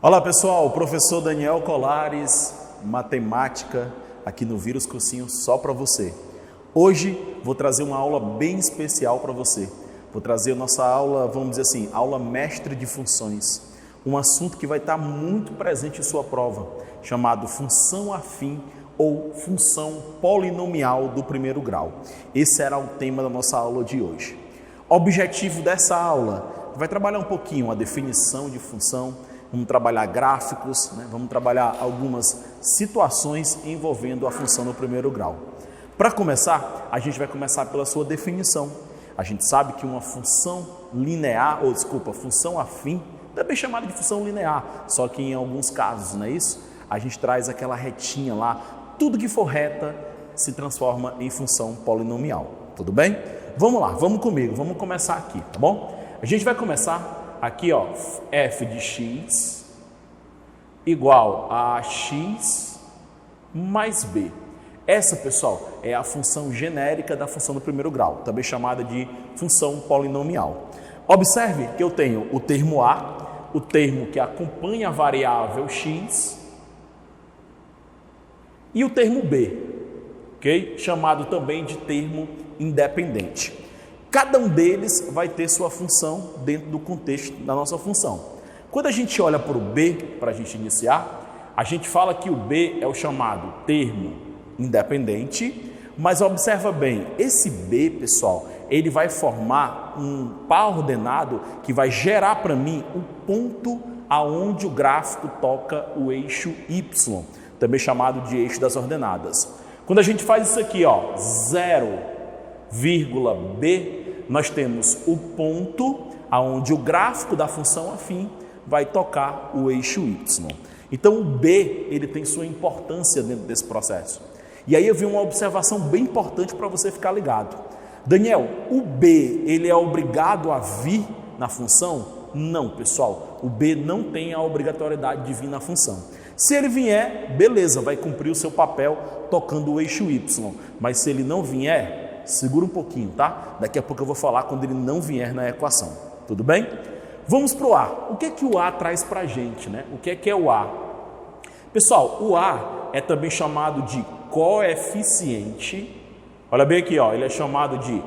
Olá pessoal, professor Daniel Colares, matemática, aqui no Vírus Cursinho só para você. Hoje vou trazer uma aula bem especial para você. Vou trazer a nossa aula, vamos dizer assim, aula mestre de funções. Um assunto que vai estar muito presente em sua prova, chamado função afim ou função polinomial do primeiro grau. Esse será o tema da nossa aula de hoje. Objetivo dessa aula, vai trabalhar um pouquinho a definição de função, vamos trabalhar gráficos, vamos trabalhar algumas situações envolvendo a função no primeiro grau. Para começar, a gente vai começar pela sua definição. A gente sabe que uma função linear, função afim, também chamada de função linear, só que em alguns casos, não é isso? A gente traz aquela retinha lá, tudo que for reta se transforma em função polinomial, tudo bem? Vamos lá, vamos comigo, vamos começar aqui, tá bom? A gente vai começar aqui, ó, f de x igual a x mais b. Essa, pessoal, é a função genérica da função do primeiro grau, também chamada de função polinomial. Observe que eu tenho o termo a, o termo que acompanha a variável x, e o termo b, ok? Chamado também de termo independente. Cada um deles vai ter sua função dentro do contexto da nossa função. Quando a gente olha para o b, para a gente iniciar, a gente fala que o b é o chamado termo independente, mas observa bem, esse b, pessoal, ele vai formar um par ordenado que vai gerar para mim o ponto aonde o gráfico toca o eixo y, também chamado de eixo das ordenadas. Quando a gente faz isso aqui, ó, 0,b, nós temos o ponto aonde o gráfico da função afim vai tocar o eixo y. Então o b, ele tem sua importância dentro desse processo. E aí eu vi uma observação bem importante para você ficar ligado. Daniel, o b, ele é obrigado a vir na função? Não, pessoal, o b não tem a obrigatoriedade de vir na função. Se ele vier, beleza, vai cumprir o seu papel tocando o eixo y. Mas se ele não vier, segura um pouquinho, tá? Daqui a pouco eu vou falar quando ele não vier na equação, tudo bem? Vamos para o A. O que é que o A traz para a gente, né? O que é o A? Pessoal, o A é também chamado de coeficiente. Olha bem aqui, ó, ele é chamado de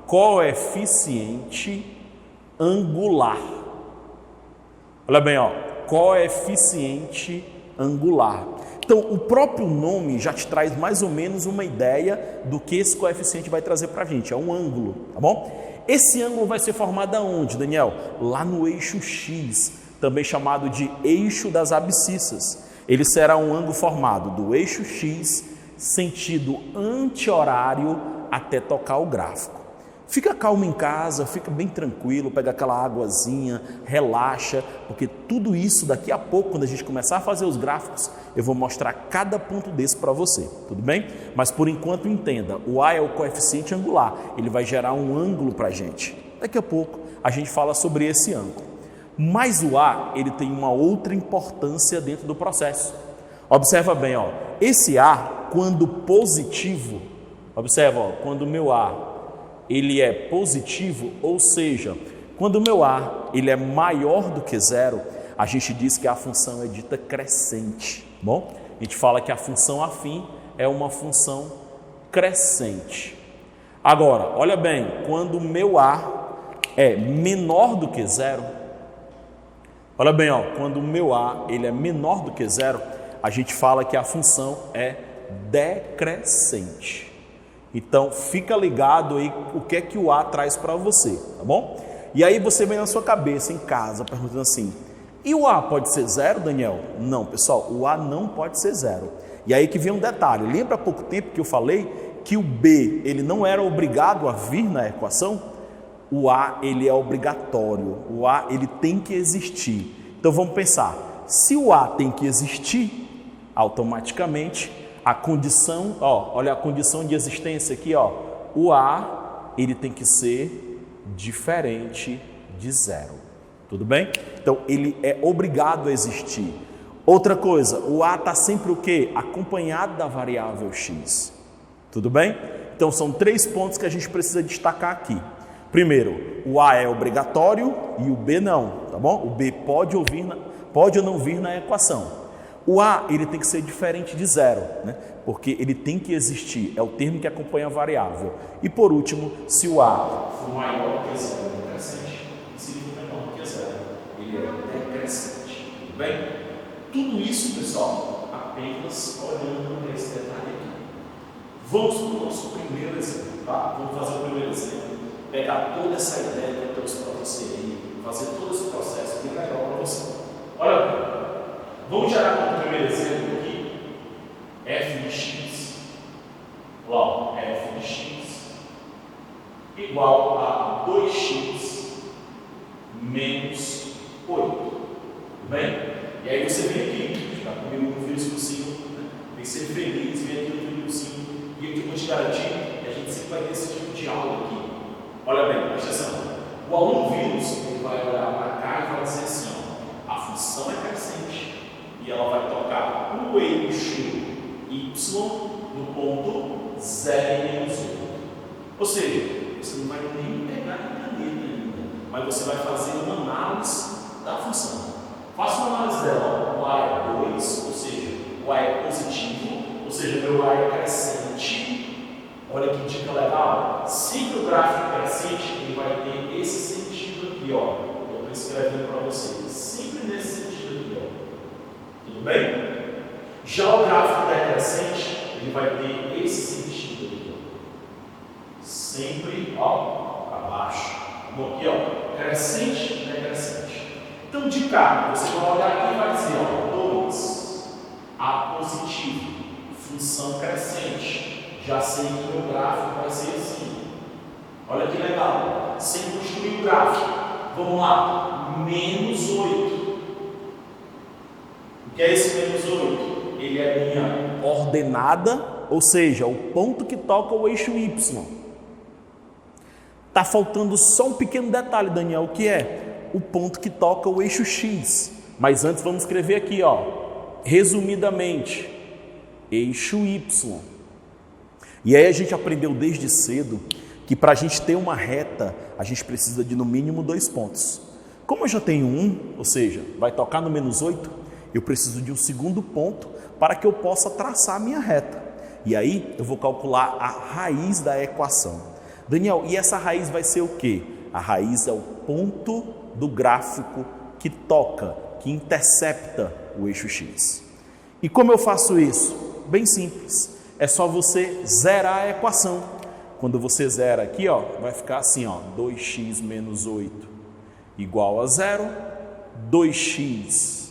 coeficiente angular. Olha bem, ó, coeficiente angular. Então, o próprio nome já te traz mais ou menos uma ideia do que esse coeficiente vai trazer para a gente. É um ângulo, tá bom? Esse ângulo vai ser formado aonde, Daniel? Lá no eixo X, também chamado de eixo das abscissas. Ele será um ângulo formado do eixo X, sentido anti-horário, até tocar o gráfico. Fica calmo em casa, fica bem tranquilo, pega aquela águazinha, relaxa, porque tudo isso daqui a pouco, quando a gente começar a fazer os gráficos, eu vou mostrar cada ponto desse para você, tudo bem? Mas por enquanto entenda, o A é o coeficiente angular, ele vai gerar um ângulo para a gente. Daqui a pouco a gente fala sobre esse ângulo. Mas o A, ele tem uma outra importância dentro do processo. Observa bem, ó, esse A, quando positivo, observa, ó, quando o meu A ele é positivo, ou seja, quando o meu A ele é maior do que zero, a gente diz que a função é dita crescente, bom? A gente fala que a função afim é uma função crescente. Agora, olha bem, quando o meu A é menor do que zero, olha bem, ó, quando o meu A ele é menor do que zero, a gente fala que a função é decrescente. Então, fica ligado aí o que é que o A traz para você, tá bom? E aí você vem na sua cabeça, em casa, perguntando assim, e o A pode ser zero, Daniel? Não, pessoal, o A não pode ser zero. E aí que vem um detalhe, lembra há pouco tempo que eu falei que o B, ele não era obrigado a vir na equação? O A, ele é obrigatório, o A, ele tem que existir. Então, vamos pensar, se o A tem que existir, automaticamente a condição, ó, olha a condição de existência aqui, ó, o A, ele tem que ser diferente de zero, tudo bem? Então, ele é obrigado a existir. Outra coisa, o A está sempre o quê? Acompanhado da variável X, tudo bem? Então, são 3 pontos que a gente precisa destacar aqui. Primeiro, o A é obrigatório e o B não, tá bom? O B pode ou não vir na equação. O A, ele tem que ser diferente de zero, né? Porque ele tem que existir, é o termo que acompanha a variável. E por último, se o A for maior que zero, ele é crescente. Se ele for menor que zero, ele é decrescente. Tudo bem? Tudo isso, pessoal, apenas olhando para esse detalhe aqui. Vamos para o nosso primeiro exemplo, tá? Vamos fazer o primeiro exemplo. Pegar toda essa ideia que eu trouxe para você aí, fazer todo esse processo bem legal para você. Olha, vamos gerar como primeiro exemplo aqui f de x, lá, f de x igual a 2x menos 8. Tudo bem? E aí você vem aqui, está comigo no filho possível, né? Tem que ser feliz, vem aqui no filho possível. E eu vou te garantir que a gente sempre vai ter esse tipo de aula aqui. Olha bem, presta atenção. O aluno vírus, ele vai olhar para cá e vai dizer assim, ó, a função é crescente e ela vai tocar o eixo y no ponto 0 menos 8. Ou seja, você não vai nem pegar a caneta ainda, mas você vai fazer uma análise da função. Faça uma análise dela, o A é 2, ou seja, o A é positivo, ou seja, meu A é crescente. Olha que dica legal. Sempre o gráfico crescente, ele vai ter esse sentido aqui, ó. Eu estou escrevendo para vocês. Sempre nesse sentido aqui, ó. Tudo bem? Já o gráfico decrescente, ele vai ter esse sentido aqui, ó. Sempre, ó, para baixo. Bom, aqui, ó, crescente, decrescente. Então, de cá, você vai olhar aqui e vai dizer, ó, 2, A positivo, função crescente. Já sei que o meu gráfico vai ser assim. Olha que legal. Sem construir o gráfico. Vamos lá. Menos 8. O que é esse menos 8? Ele é minha ordenada, ou seja, o ponto que toca o eixo Y. Está faltando só um pequeno detalhe, Daniel, o que é? O ponto que toca o eixo X. Mas antes vamos escrever aqui, ó. Resumidamente, eixo Y. E aí a gente aprendeu desde cedo que para a gente ter uma reta, a gente precisa de no mínimo 2 pontos. Como eu já tenho um, ou seja, vai tocar no menos 8, eu preciso de um segundo ponto para que eu possa traçar a minha reta. E aí eu vou calcular a raiz da equação. Daniel, e essa raiz vai ser o quê? A raiz é o ponto do gráfico que toca, que intercepta o eixo X. E como eu faço isso? Bem simples. É só você zerar a equação. Quando você zera aqui, ó, vai ficar assim, ó, 2x menos 8 igual a 0, 2x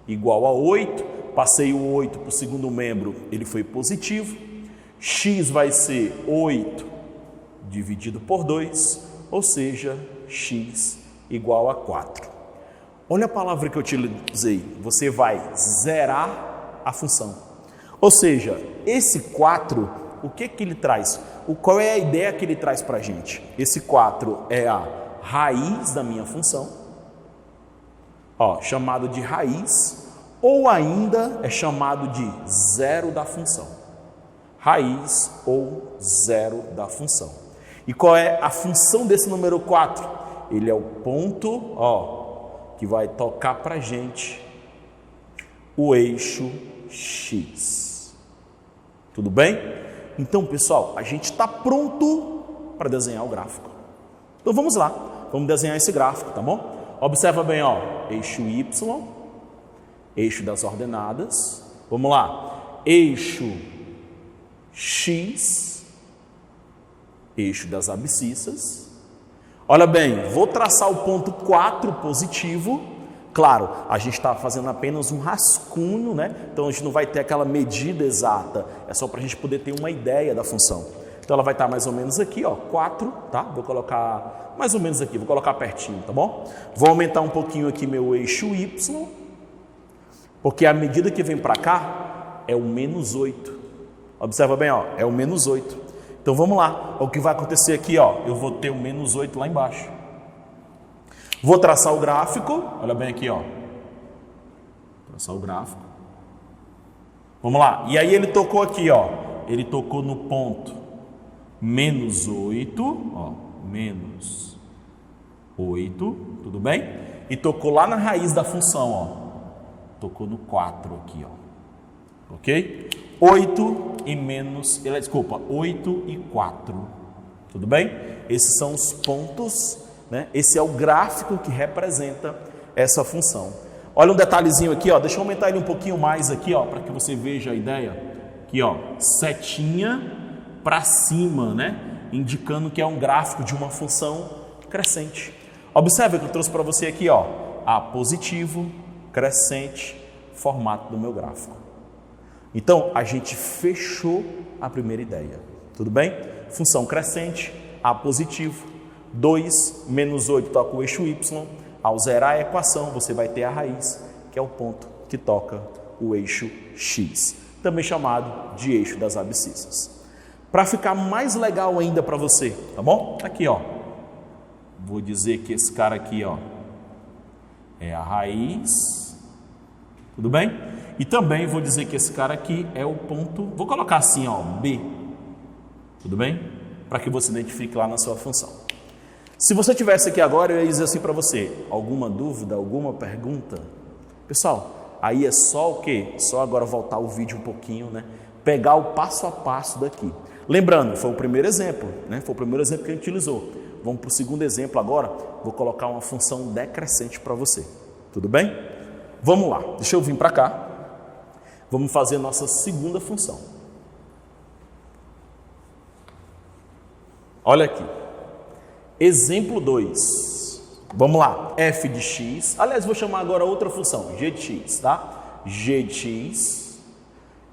igual a 8, passei o 8 para o segundo membro, ele foi positivo, x vai ser 8 dividido por 2, ou seja, x igual a 4. Olha a palavra que eu utilizei, você vai zerar a função. Ou seja, esse 4, o que ele traz? Qual é a ideia que ele traz para a gente? Esse 4 é a raiz da minha função, ó, chamado de raiz, ou ainda é chamado de zero da função. Raiz ou zero da função. E qual é a função desse número 4? Ele é o ponto, ó, que vai tocar para a gente o eixo X. Tudo bem? Então, pessoal, a gente está pronto para desenhar o gráfico. Então, vamos lá. Vamos desenhar esse gráfico, tá bom? Observa bem, ó, eixo Y, eixo das ordenadas. Vamos lá. Eixo X, eixo das abscissas. Olha bem, vou traçar o ponto 4 positivo. Claro, a gente está fazendo apenas um rascunho, né? Então a gente não vai ter aquela medida exata, é só para a gente poder ter uma ideia da função. Então ela vai estar mais ou menos aqui, ó, 4, tá? Vou colocar mais ou menos aqui, vou colocar pertinho, tá bom? Vou aumentar um pouquinho aqui meu eixo Y, porque a medida que vem para cá é o menos 8. Observa bem, ó, é o menos 8. Então vamos lá, o que vai acontecer aqui, ó, eu vou ter o menos 8 lá embaixo. Vou traçar o gráfico, olha bem aqui, ó. Traçar o gráfico. Vamos lá, e aí ele tocou aqui, ó. Ele tocou no ponto menos 8, ó, menos 8, tudo bem? E tocou lá na raiz da função, ó. tocou no 4 aqui, ó. Ok? 8 e 4. Tudo bem? Esses são os pontos, né? Esse é o gráfico que representa essa função. Olha um detalhezinho aqui, ó. Deixa eu aumentar ele um pouquinho mais aqui, ó, para que você veja a ideia. Aqui, ó, setinha para cima, né? Indicando que é um gráfico de uma função crescente. Observe que eu trouxe para você aqui, ó, A positivo, crescente, formato do meu gráfico. Então, a gente fechou a primeira ideia. Tudo bem? Função crescente, A positivo, 2 menos 8 toca o eixo Y. Ao zerar a equação, você vai ter a raiz, que é o ponto que toca o eixo X, também chamado de eixo das abscissas. Para ficar mais legal ainda para você, tá bom? Aqui, ó. Vou dizer que esse cara aqui, ó, é a raiz. Tudo bem? E também vou dizer que esse cara aqui é o ponto, vou colocar assim, ó, B. Tudo bem? Para que você identifique lá na sua função. Se você tivesse aqui agora, eu ia dizer assim para você, alguma dúvida, alguma pergunta? Pessoal, aí é só o quê? Só agora voltar o vídeo um pouquinho, né? Pegar o passo a passo daqui. Lembrando, foi o primeiro exemplo, né? Foi o primeiro exemplo que a gente utilizou. Vamos para o segundo exemplo agora. Vou colocar uma função decrescente para você. Tudo bem? Vamos lá. Deixa eu vir para cá. Vamos fazer a nossa segunda função. Olha aqui. Exemplo 2. Vamos lá. F de x. Aliás, vou chamar agora outra função. G de x, tá? G de x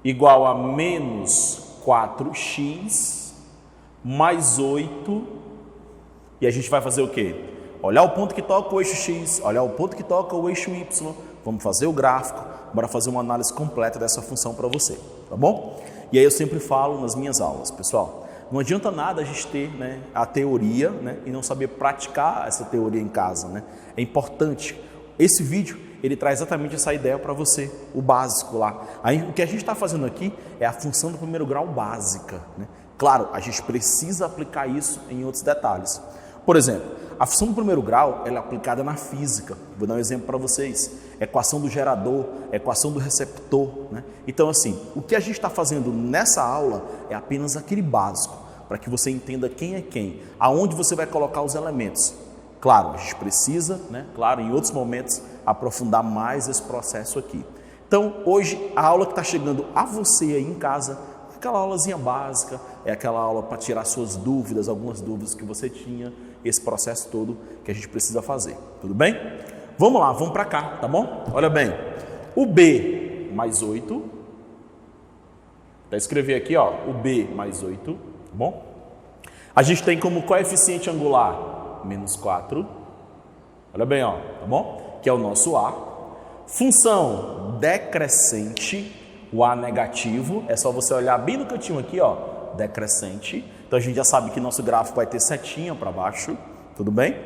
igual a menos 4x mais 8. E a gente vai fazer o quê? Olhar o ponto que toca o eixo x, olhar o ponto que toca o eixo y. Vamos fazer o gráfico. Bora fazer uma análise completa dessa função para você, tá bom? E aí eu sempre falo nas minhas aulas, pessoal, não adianta nada a gente ter, né, a teoria, né, e não saber praticar essa teoria em casa, né? É importante. Esse vídeo, ele traz exatamente essa ideia para você, o básico lá. Aí, o que a gente está fazendo aqui é a função do primeiro grau básica, né? Claro, a gente precisa aplicar isso em outros detalhes. Por exemplo, a função do primeiro grau ela é aplicada na física. Vou dar um exemplo para vocês. Equação do gerador, equação do receptor, né? Então, assim, o que a gente está fazendo nessa aula é apenas aquele básico, para que você entenda quem é quem, aonde você vai colocar os elementos. Claro, a gente precisa, né? Claro, em outros momentos, aprofundar mais esse processo aqui. Então, hoje, a aula que está chegando a você aí em casa, aquela aulazinha básica, é aquela aula para tirar suas dúvidas, algumas dúvidas que você tinha, esse processo todo que a gente precisa fazer. Tudo bem? Vamos lá, vamos para cá, tá bom? Olha bem, o B mais 8, vou escrever aqui, ó, o B mais 8, tá bom? A gente tem como coeficiente angular menos 4, olha bem, ó, tá bom? Que é o nosso A. Função decrescente, o A negativo, é só você olhar bem no cantinho aqui, ó, decrescente. Então a gente já sabe que nosso gráfico vai ter setinha para baixo, tudo bem?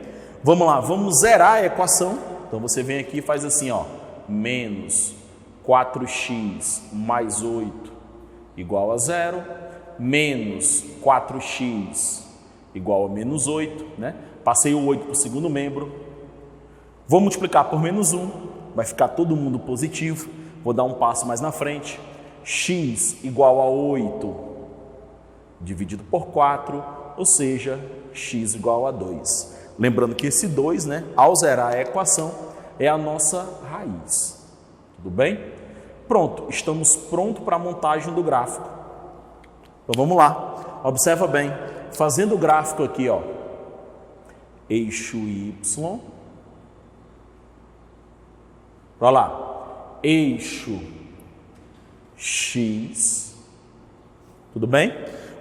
Vamos lá, vamos zerar a equação. Então você vem aqui e faz assim, ó, menos 4x mais 8 igual a 0, menos 4x igual a menos 8, né? Passei o 8 para o segundo membro. Vou multiplicar por menos 1, vai ficar todo mundo positivo. Vou dar um passo mais na frente. X igual a 8 dividido por 4, ou seja, x igual a 2. Lembrando que esse 2, né, ao zerar a equação, é a nossa raiz. Tudo bem? Pronto, estamos prontos para a montagem do gráfico. Então vamos lá, observa bem. Fazendo o gráfico aqui, ó, eixo Y, olha lá, eixo X, tudo bem?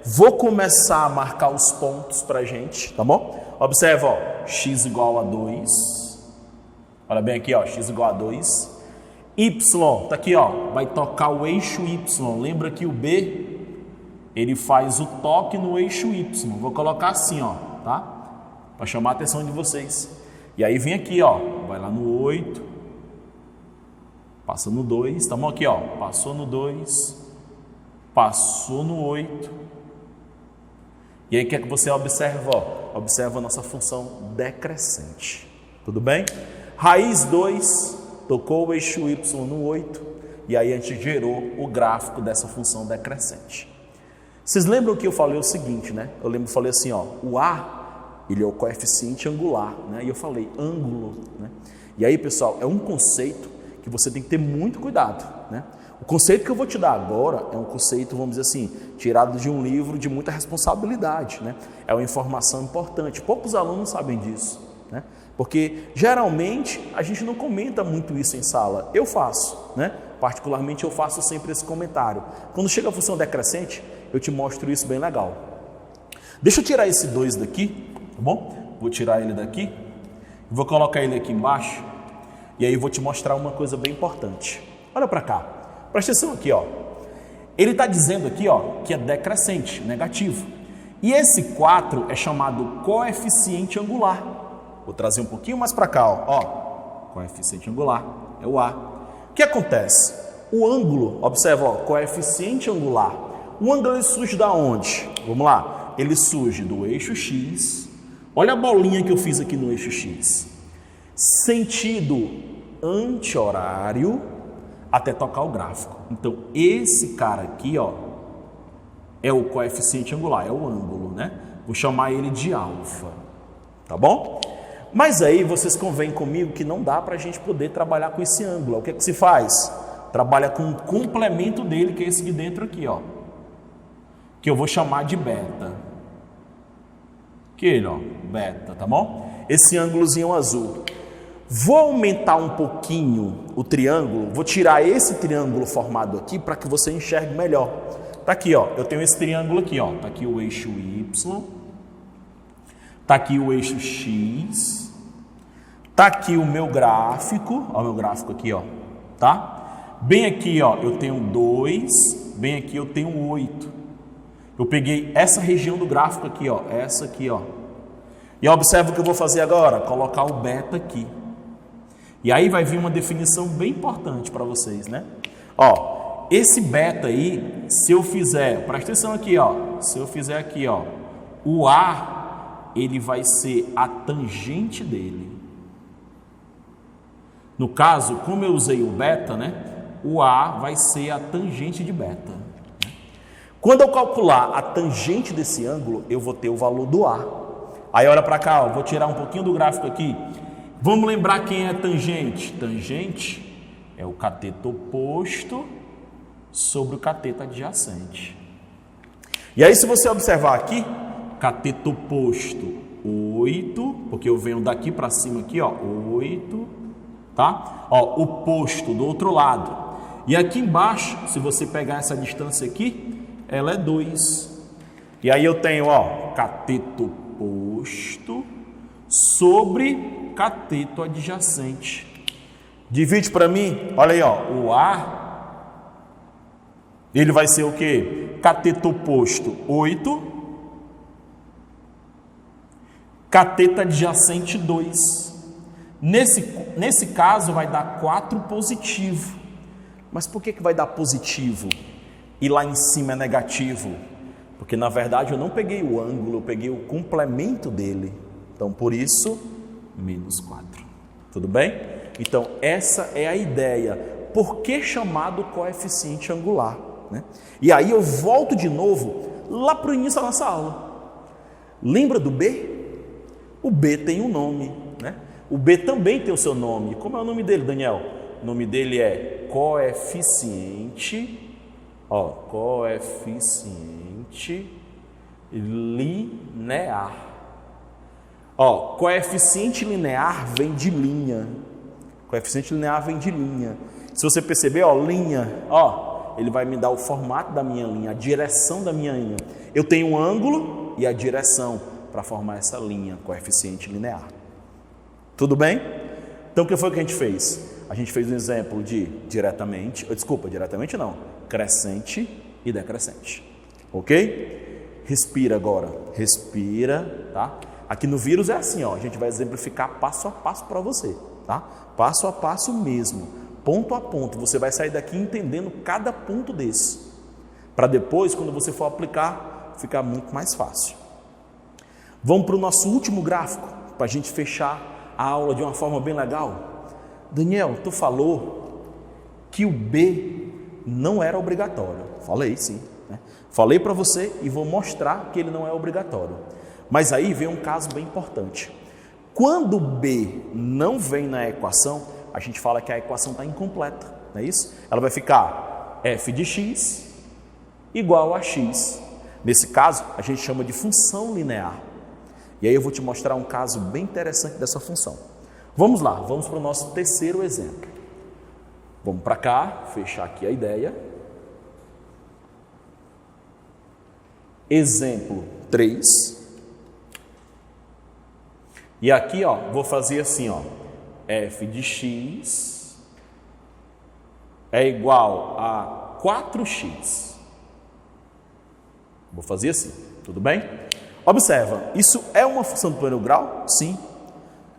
Vou começar a marcar os pontos para a gente, tá bom? Observa, ó, x igual a 2. Olha bem aqui, ó, x igual a 2. Y, tá aqui, ó, vai tocar o eixo Y. Lembra que o B, ele faz o toque no eixo Y. Vou colocar assim, ó, tá? Para chamar a atenção de vocês. E aí vem aqui, ó, vai lá no 8. Passa no 2, tá bom? Aqui, ó, passou no 2. Passou no 8. E aí, o que é que você observa? Ó? Observa a nossa função decrescente. Tudo bem? Raiz 2 tocou o eixo Y no 8, e aí a gente gerou o gráfico dessa função decrescente. Vocês lembram que eu falei o seguinte, né? Falei assim, ó, o A, ele é o coeficiente angular, né? E eu falei ângulo, né? E aí, pessoal, é um conceito que você tem que ter muito cuidado, né? O conceito que eu vou te dar agora é um conceito, vamos dizer assim, tirado de um livro de muita responsabilidade, né? É uma informação importante. Poucos alunos sabem disso, né? Porque geralmente a gente não comenta muito isso em sala. Eu faço, né? Particularmente eu faço sempre esse comentário. Quando chega a função decrescente, eu te mostro isso bem legal. Deixa eu tirar esse 2 daqui, tá bom? Vou tirar ele daqui, vou colocar ele aqui embaixo, e aí eu vou te mostrar uma coisa bem importante. Olha para cá, presta atenção aqui, ó. Ele está dizendo aqui, ó, que é decrescente, negativo. E esse 4 é chamado coeficiente angular. Vou trazer um pouquinho mais para cá, ó. Coeficiente angular é o A. O que acontece? O ângulo, observa, ó, coeficiente angular. O ângulo ele surge da onde? Vamos lá. Ele surge do eixo X. Olha a bolinha que eu fiz aqui no eixo X. Sentido anti-horário até tocar o gráfico. Então, esse cara aqui, ó, é o coeficiente angular, é o ângulo, né? Vou chamar ele de alfa, tá bom? Mas aí vocês convêm comigo que não dá para a gente poder trabalhar com esse ângulo. O que é que se faz? Trabalha com o complemento dele, que é esse de dentro aqui, ó, que eu vou chamar de beta. Aquele, ó, beta, tá bom? Esse ângulozinho azul. Vou aumentar um pouquinho o triângulo, vou tirar esse triângulo formado aqui para que você enxergue melhor. Tá aqui, ó, eu tenho esse triângulo aqui, ó, tá aqui o eixo Y, tá aqui o eixo X, tá aqui o meu gráfico, ó, o meu gráfico aqui, ó, tá? Bem aqui, ó, eu tenho 2, bem aqui eu tenho 8. Eu peguei essa região do gráfico aqui, ó, essa aqui, ó. E observa o que eu vou fazer agora, colocar o beta aqui. E aí vai vir uma definição bem importante para vocês, né? Ó, esse beta aí, se eu fizer, presta atenção aqui, ó, se eu fizer aqui, ó, o A, ele vai ser a tangente dele. No caso, como eu usei o beta, né? O A vai ser a tangente de beta. Quando eu calcular a tangente desse ângulo, eu vou ter o valor do A. Aí olha para cá, ó, vou tirar um pouquinho do gráfico aqui. Vamos lembrar quem é tangente? Tangente é o cateto oposto sobre o cateto adjacente. E aí se você observar aqui, cateto oposto 8, porque eu venho daqui para cima aqui, ó, 8, tá? Ó, oposto do outro lado. E aqui embaixo, se você pegar essa distância aqui, ela é 2. E aí eu tenho, ó, cateto oposto sobre cateto adjacente. Divide para mim, olha aí, ó, o A, ele vai ser o quê? Cateto oposto 8, cateto adjacente 2. Nesse caso vai dar 4 positivo. Mas por que vai dar positivo e lá em cima é negativo? Porque na verdade eu não peguei o ângulo, eu peguei o complemento dele. Então por isso, menos 4. Tudo bem? Então essa é a ideia. Por que chamado coeficiente angular, né? E aí eu volto de novo lá para o início da nossa aula. Lembra do B? O B tem um nome, né? O B também tem o seu nome. Como é o nome dele, Daniel? O nome dele é coeficiente, ó, coeficiente linear. Ó, coeficiente linear vem de linha. Coeficiente linear vem de linha. Se você perceber, ó, linha, ó, ele vai me dar o formato da minha linha, a direção da minha linha. Eu tenho um ângulo e a direção para formar essa linha, coeficiente linear. Tudo bem? Então o que foi que a gente fez? A gente fez um exemplo de diretamente não, crescente e decrescente. Ok? Respira agora, respira, tá? Aqui no vírus é assim, ó, a gente vai exemplificar passo a passo para você, tá? Passo a passo mesmo, ponto a ponto. Você vai sair daqui entendendo cada ponto desse, para depois, quando você for aplicar, ficar muito mais fácil. Vamos para o nosso último gráfico, para a gente fechar a aula de uma forma bem legal. Daniel, tu falou que o B não era obrigatório. Falei, sim. Né? Falei para você e vou mostrar que ele não é obrigatório. Mas aí vem um caso bem importante. Quando o B não vem na equação, a gente fala que a equação está incompleta, não é isso? Ela vai ficar f de x igual a x. Nesse caso, a gente chama de função linear. E aí eu vou te mostrar um caso bem interessante dessa função. Vamos lá, vamos para o nosso terceiro exemplo. Vamos para cá, fechar aqui a ideia. Exemplo 3. E aqui, ó, vou fazer assim, ó. F de x é igual a 4x. Vou fazer assim, tudo bem? Observa, isso é uma função do primeiro grau? Sim.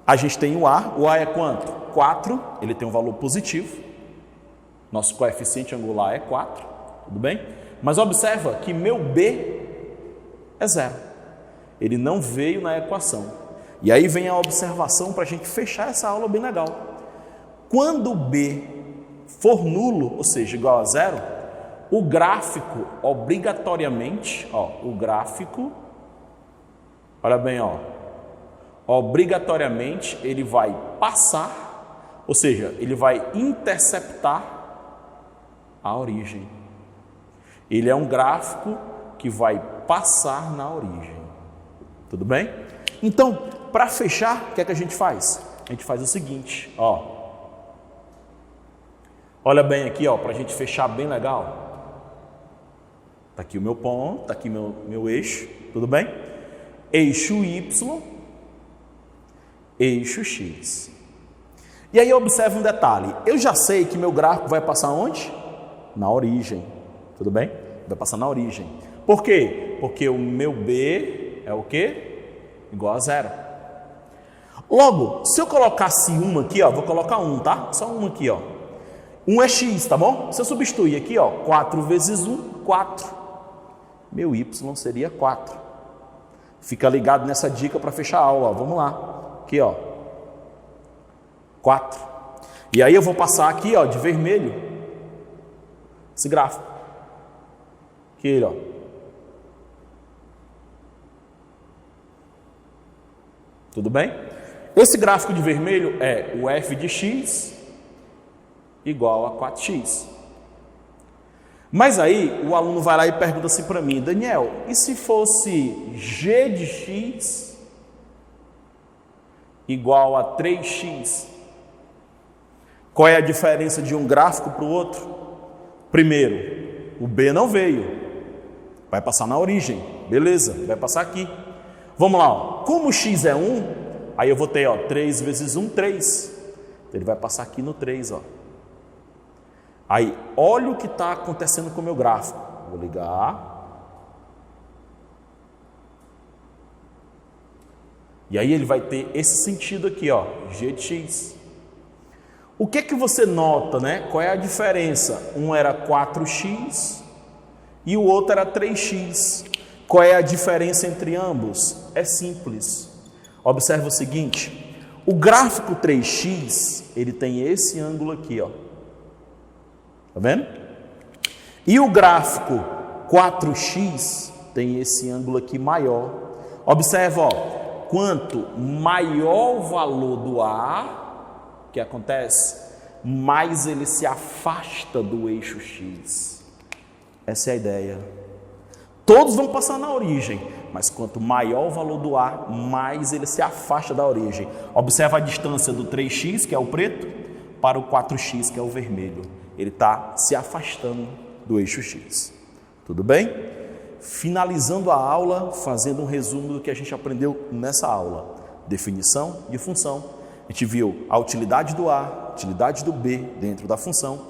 A gente tem o A é quanto? 4, ele tem um valor positivo. Nosso coeficiente angular é 4, tudo bem? Mas observa que meu B é 0. Ele não veio na equação. E aí vem a observação para a gente fechar essa aula bem legal. Quando o B for nulo, ou seja, igual a 0, o gráfico obrigatoriamente, olha bem, obrigatoriamente ele vai passar, ou seja, ele vai interceptar a origem. Ele é um gráfico que vai passar na origem. Tudo bem? Então, para fechar, o que é que a gente faz? A gente faz o seguinte, olha bem aqui, para a gente fechar bem legal. Está aqui o meu ponto, está aqui meu eixo, tudo bem? Eixo Y, eixo X. E aí observe um detalhe, eu já sei que meu gráfico vai passar onde? Na origem, tudo bem? Vai passar na origem. Por quê? Porque o meu B é o quê? Igual a 0. Logo, se eu colocasse uma aqui, vou colocar um, tá? Só uma aqui, 1 é x, tá bom? Se eu substituir aqui, 4 vezes 1, 4. Meu y seria 4. Fica ligado nessa dica para fechar a aula, vamos lá. Aqui, 4. E aí eu vou passar aqui, de vermelho, esse gráfico. Aqui ele, Tudo bem? Esse gráfico de vermelho é o f de x igual a 4x. Mas aí o aluno vai lá e pergunta assim para mim, Daniel, e se fosse g de x igual a 3x? Qual é a diferença de um gráfico para o outro? Primeiro, o B não veio, vai passar na origem, beleza, vai passar aqui. Vamos lá, como x é 1, aí eu vou ter 3 vezes 1, 3. Então ele vai passar aqui no 3, Aí, olha o que está acontecendo com o meu gráfico. Vou ligar. E aí ele vai ter esse sentido aqui, g de x. O que é que você nota, né? Qual é a diferença? Um era 4x e o outro era 3x. Qual é a diferença entre ambos? É simples. Observe o seguinte, o gráfico 3x, ele tem esse ângulo aqui, Tá vendo? E o gráfico 4x tem esse ângulo aqui maior. Observa, quanto maior o valor do A, o que acontece? Mais ele se afasta do eixo x. Essa é a ideia. Todos vão passar na origem, mas quanto maior o valor do A, mais ele se afasta da origem. Observa a distância do 3x, que é o preto, para o 4x, que é o vermelho. Ele está se afastando do eixo x. Tudo bem? Finalizando a aula, fazendo um resumo do que a gente aprendeu nessa aula. Definição de função. A gente viu a utilidade do A, a utilidade do B dentro da função.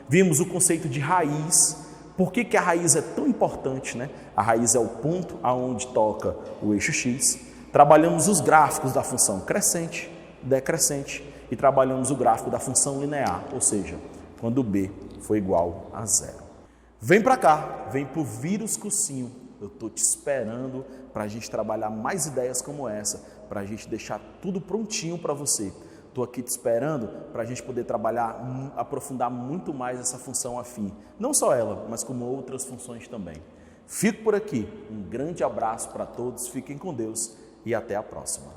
Vimos o conceito de raiz. Por que a raiz é tão importante, né? A raiz é o ponto aonde toca o eixo x. Trabalhamos os gráficos da função crescente, decrescente e trabalhamos o gráfico da função linear, ou seja, quando B for igual a 0. Vem para cá, vem para o vírus cursinho. Eu estou te esperando para a gente trabalhar mais ideias como essa, para a gente deixar tudo prontinho para você. Estou aqui te esperando para a gente poder trabalhar, aprofundar muito mais essa função afim. Não só ela, mas como outras funções também. Fico por aqui. Um grande abraço para todos, fiquem com Deus e até a próxima.